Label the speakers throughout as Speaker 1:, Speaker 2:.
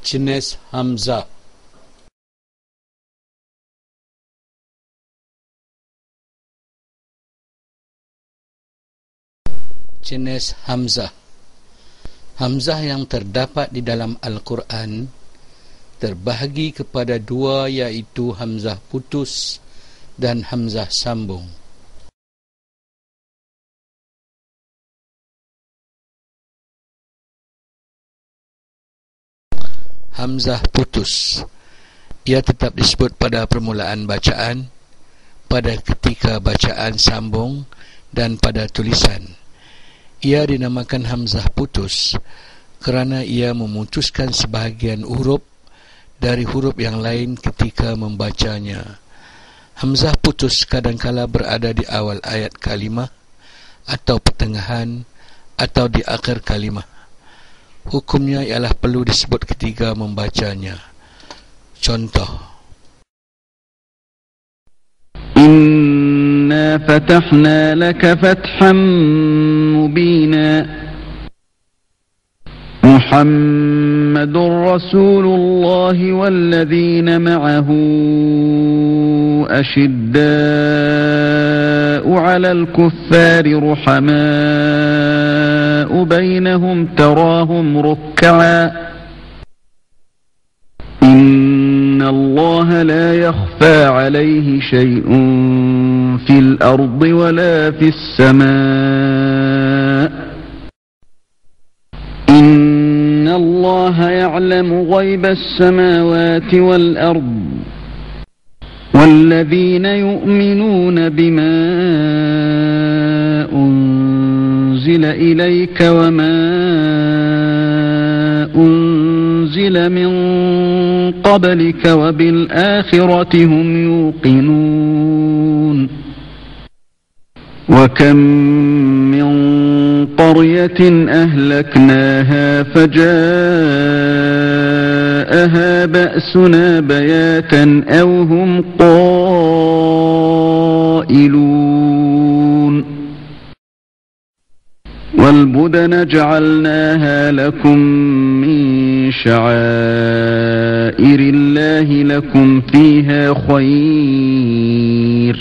Speaker 1: Jenis Hamzah. Jenis Hamzah. Hamzah yang terdapat di dalam Al-Quran terbahagi kepada dua, iaitu Hamzah putus dan Hamzah sambung. Hamzah putus, ia tetap disebut pada permulaan bacaan, pada ketika bacaan sambung dan pada tulisan. Ia dinamakan Hamzah putus kerana ia memutuskan sebahagian huruf dari huruf yang lain ketika membacanya. Hamzah putus kadangkala berada di awal ayat kalimah atau pertengahan atau di akhir kalimah. Hukumnya ialah perlu disebut ketika membacanya. Contoh:
Speaker 2: Inna fatahna laka fatham mubina. Muhammadur Rasulullah walladzina ma'ahu ashidda'u 'alal kuffari ruhama'u bainahum tarahum ruk'a. Inna Allah la yakhfa 'alayhi shay'un fil ardi wa la fis sama'. Inna Allah ya'lamu ghaibas samawati wal ard. والذين يؤمنون بما أنزل إليك وما أنزل من قبلك وبالآخرة هم يوقنون وكم من قرية أهلكناها فجاءها بأسنا بياتا أو هم قائلون والبدن جعلناها لكم من شعائر الله لكم فيها خير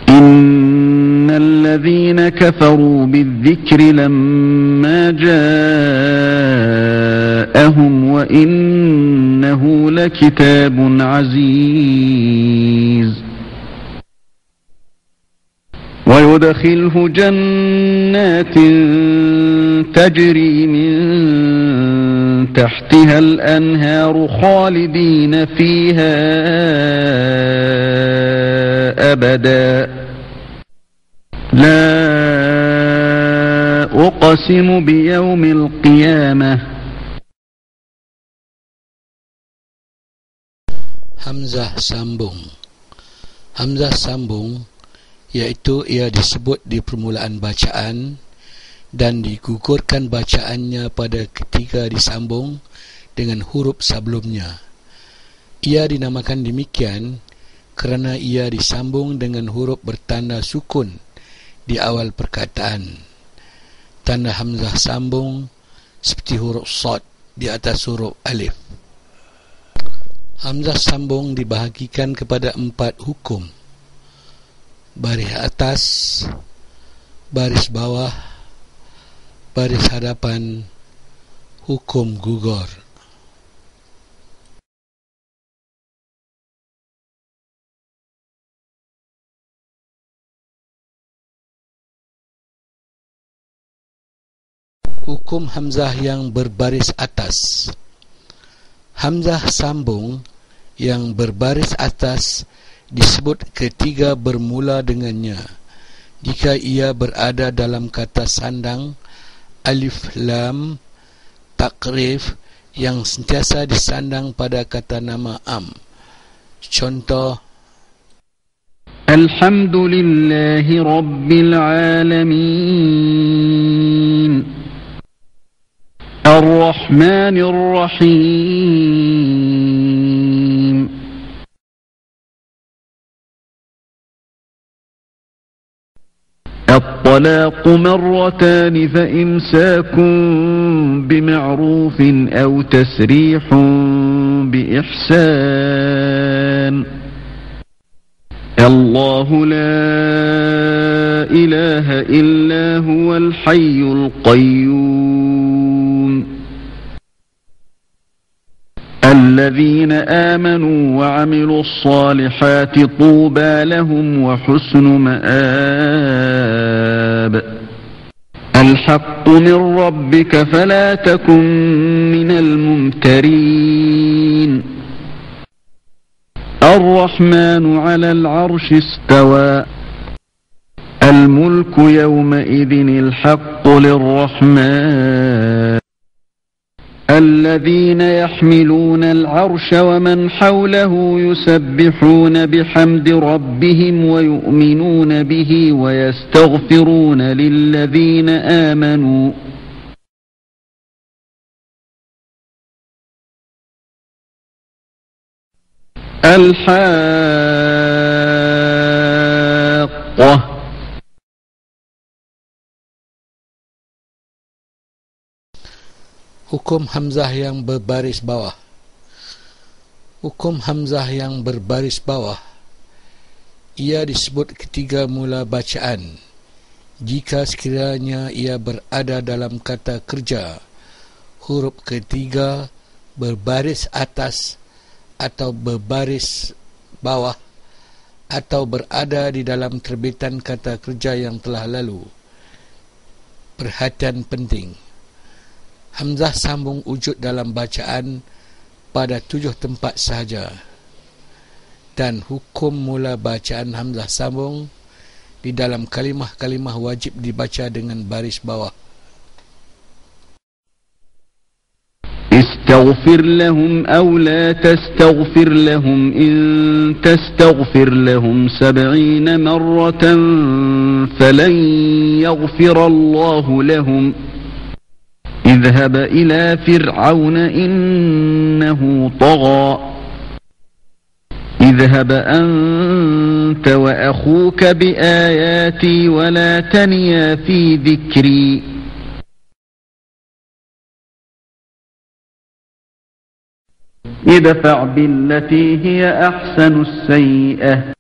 Speaker 2: إن الذين كفروا بالذكر لما جاءهم وإنه لكتاب عزيز ويدخله جنات تجري من تحتها الأنهار خالدين فيها أبدا لا أقسم بيوم القيامة.
Speaker 1: Hamzah sambung. Hamzah sambung iaitu ia disebut di permulaan bacaan dan digugurkan bacaannya pada ketika disambung dengan huruf sebelumnya. Ia dinamakan demikian kerana ia disambung dengan huruf bertanda sukun di awal perkataan. Tanda hamzah sambung seperti huruf shad di atas huruf alif. Hamzah sambung dibahagikan kepada 4 hukum: baris atas, baris bawah, baris hadapan, hukum gugur. Hukum hamzah yang berbaris atas. Hamzah sambung yang berbaris atas disebut ketika bermula dengannya jika ia berada dalam kata sandang, alif lam, takrif yang sentiasa disandang pada kata nama am. Contoh:
Speaker 2: Alhamdulillahi Rabbil Alamin. الرحمن الرحيم الطلاق مرتان فإمساك بمعروف أو تسريح بإحسان الله لا إله إلا هو الحي القيوم الذين آمنوا وعملوا الصالحات طوبى لهم وحسن مآب الحق من ربك فلا تكن من الممترين الرحمن على العرش استوى الملك يومئذ الحق للرحمن الذين يحملون العرش ومن حوله يسبحون بحمد ربهم ويؤمنون به ويستغفرون للذين آمنوا الحاقة
Speaker 1: Hukum hamzah yang berbaris bawah. Hukum hamzah yang berbaris bawah, ia disebut ketiga mula bacaan jika sekiranya ia berada dalam kata kerja, huruf ketiga berbaris atas atau berbaris bawah, atau berada di dalam terbitan kata kerja yang telah lalu. Perhatian penting, hamzah sambung wujud dalam bacaan pada 7 tempat sahaja, dan hukum mula bacaan hamzah sambung di dalam kalimah-kalimah wajib dibaca dengan baris bawah.
Speaker 2: استغفر لهم أو لا تستغفر لهم إن تستغفر لهم 70 مرة فلن يغفر الله لهم اذهب إلى فرعون إنه طغى اذهب أنت وأخوك بآياتي ولا تنيا في ذكري ادفع بالتي هي أحسن السيئة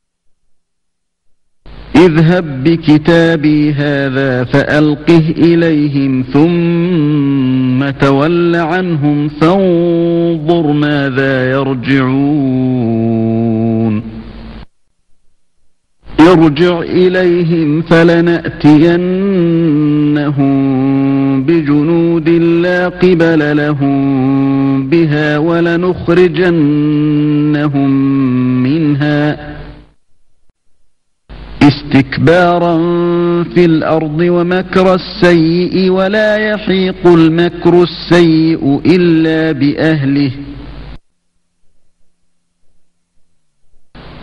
Speaker 2: اذهب بكتابي هذا فألقه إليهم ثم تول عنهم فانظر ماذا يرجعون ارجع إليهم فلنأتينهم بجنود لا قبل لهم بها ولنخرجنهم منها استكبارا في الأرض ومكر السيء ولا يحيق المكر السيء إلا بأهله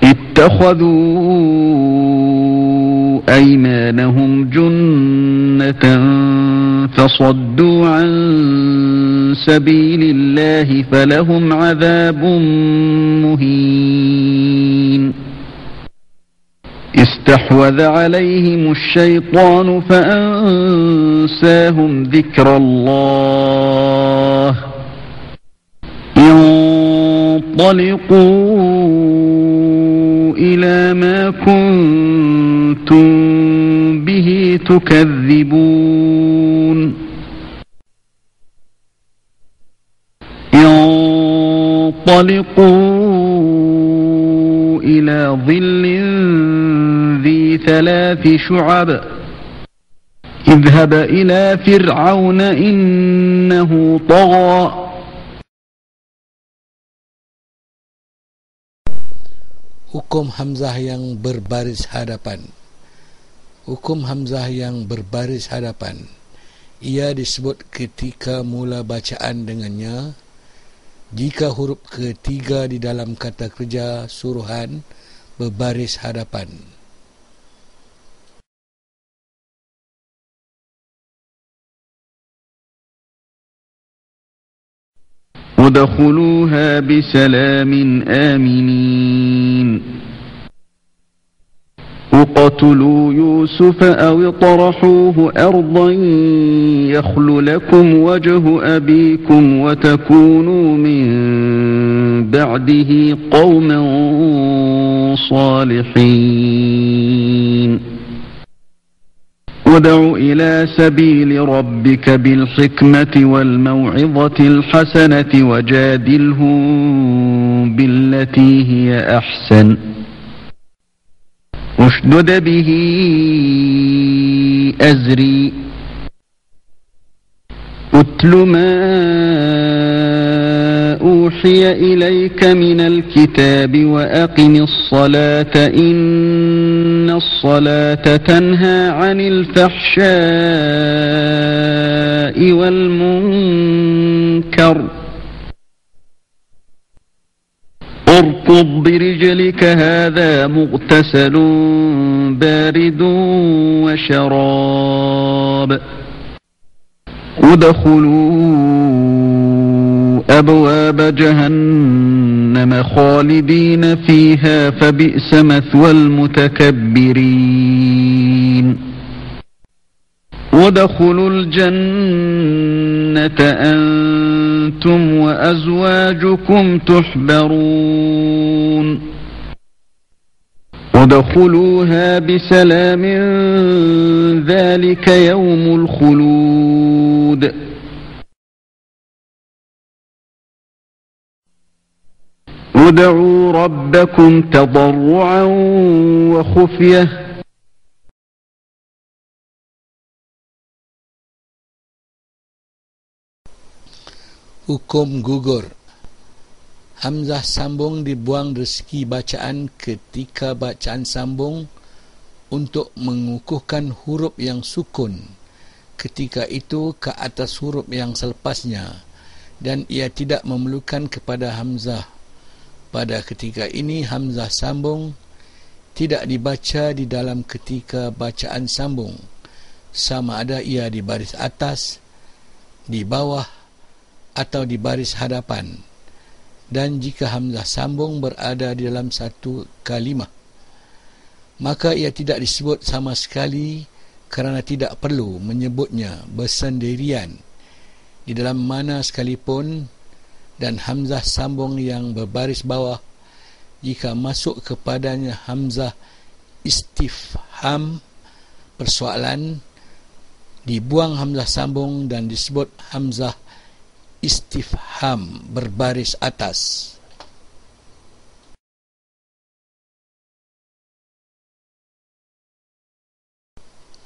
Speaker 2: اتخذوا أيمانهم جنة فصدوا عن سبيل الله فلهم عذاب مهين استحوذ عليهم الشيطان فأنساهم ذكر الله انطلقوا إلى ما كنتم به تكذبون انطلقوا إلى ظل ذي 3 شعب اذهب إلى فرعون إنه طغى
Speaker 1: Hukum hamzah yang berbaris hadapan. Hukum hamzah yang berbaris hadapan, ia disebut ketika mula bacaan dengannya jika huruf ketiga di dalam kata kerja suruhan berbaris hadapan.
Speaker 2: ادخلوها بسلام آمنين اقتلوا يوسف أو اطرحوه أرضا يخل لكم وجه أبيكم وتكونوا من بعده قوما صالحين ادع إلى سبيل ربك بالحكمة والموعظة الحسنة وجادلهم بالتي هي أحسن اشدد به أزري اتل ما أوحي إليك من الكتاب وأقم الصلاة إن الصلاة تنهى عن الفحشاء والمنكر اركض برجلك هذا مغتسل بارد وشراب ادخلوا أبواب جهنم خالدين فيها فبئس مثوى المتكبرين ادخلوا الجنة أنتم وأزواجكم تحبرون ادخلوها بسلام ذلك يوم الخلود ادعوا ربكم تضرعا وخفية
Speaker 1: Hukum gugur. Hamzah sambung dibuang rezeki bacaan ketika bacaan sambung untuk mengukuhkan huruf yang sukun ketika itu ke atas huruf yang selepasnya, dan ia tidak memerlukan kepada hamzah. Pada ketika ini hamzah sambung tidak dibaca di dalam ketika bacaan sambung, sama ada ia di baris atas, di bawah, atau di baris hadapan. Dan jika hamzah sambung berada di dalam satu kalimah, maka ia tidak disebut sama sekali kerana tidak perlu menyebutnya bersendirian di dalam mana sekalipun. Dan hamzah sambung yang berbaris bawah, jika masuk kepadanya hamzah istifham persoalan, dibuang hamzah sambung dan disebut hamzah istifham berbaris atas.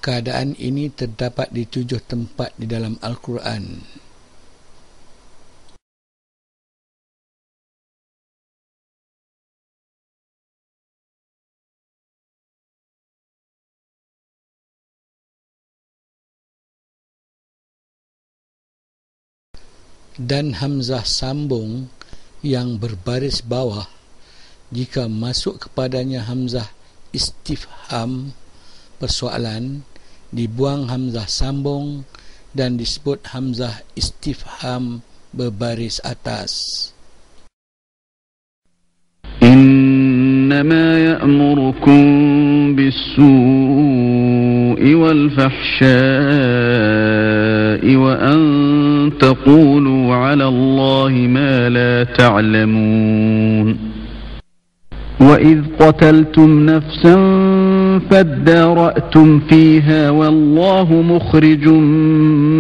Speaker 1: Keadaan ini terdapat di 7 tempat di dalam Al-Quran. Dan hamzah sambung yang berbaris bawah, jika masuk kepadanya hamzah istifham persoalan, dibuang hamzah sambung dan disebut hamzah istifham berbaris atas.
Speaker 2: إنما يأمركم بالسوء والفحشاء وأن تقولوا على الله ما لا تعلمون وإذ قتلتم نفسا فادارأتم فيها والله مخرج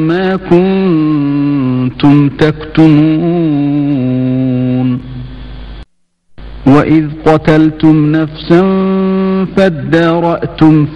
Speaker 2: ما كنتم تكتمون وإذ قتلتم نفسا فادارأتم